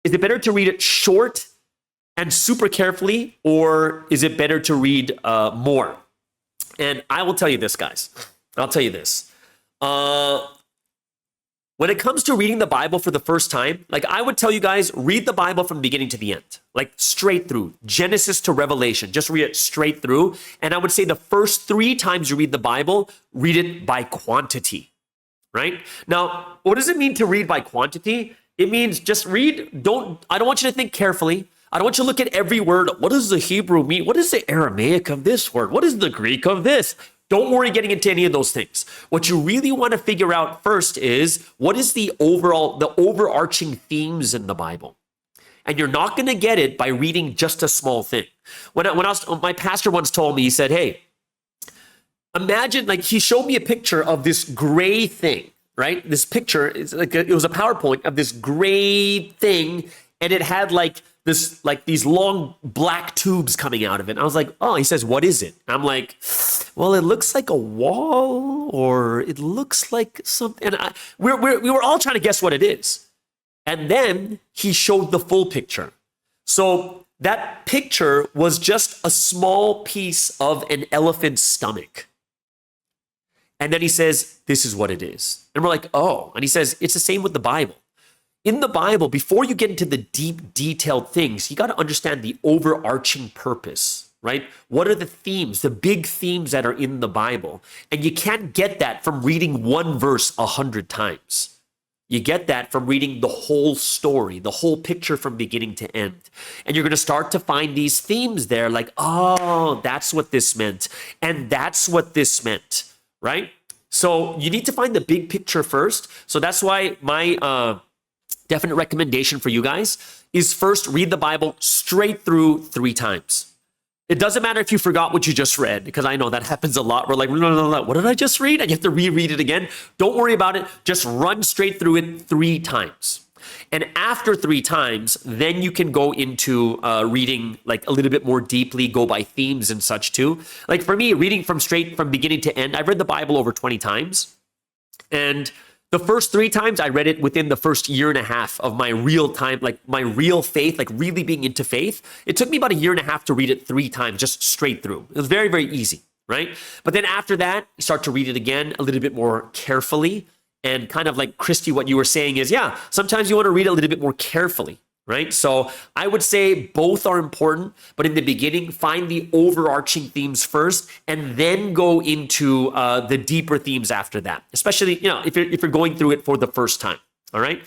Is it better to read it short and super carefully, or is it better to read more? And I will tell you this, guys. I'll tell you this. When it comes to reading the Bible for the first time, like I would tell you guys, read the Bible from beginning to the end, like straight through, Genesis to Revelation. Just read it straight through. And I would say the first 3 times you read the Bible, read it by quantity, right? Now, what does it mean to read by quantity? It means just read. I don't want you to think carefully. I don't want you to look at every word. What does the Hebrew mean? What is the Aramaic of this word? What is the Greek of this? Don't worry getting into any of those things. What you really want to figure out first is what is the overarching themes in the Bible. And you're not going to get it by reading just a small thing. My pastor once told me, he said, hey, imagine, like he showed me a picture of this gray thing, right? This picture, it was a PowerPoint of this gray thing, and it had like these long black tubes coming out of it. And I was like, oh, he says, what is it? And I'm like, well, it looks like a wall, or it looks like something. And we were all trying to guess what it is. And then he showed the full picture. So that picture was just a small piece of an elephant's stomach. And then he says, this is what it is. And we're like, oh. And he says, it's the same with the Bible. In the Bible, before you get into the deep, detailed things, you got to understand the overarching purpose, right? What are the themes, the big themes that are in the Bible? And you can't get that from reading one verse 100 times. You get that from reading the whole story, the whole picture from beginning to end. And you're going to start to find these themes there, like, oh, that's what this meant. And that's what this meant, right? So you need to find the big picture first. So that's why my definite recommendation for you guys is first read the Bible straight through 3 times. It doesn't matter if you forgot what you just read, because I know that happens a lot. We're like, no, what did I just read? And you have to reread it again. Don't worry about it. Just run straight through it 3 times. And after 3 times, then you can go into reading like a little bit more deeply, go by themes and such too. Like for me, reading from beginning to end, I've read the Bible over 20 times. And the first 3 times I read it within the first 1.5 years of my real time, like my real faith, like really being into faith. It took me about 1.5 years to read it 3 times, just straight through. It was very, very easy, right? But then after that, you start to read it again a little bit more carefully. And kind of like Christy, what you were saying is, yeah, sometimes you want to read it a little bit more carefully, right? So I would say both are important, but in the beginning, find the overarching themes first, and then go into the deeper themes after that. Especially, if you're going through it for the first time. All right.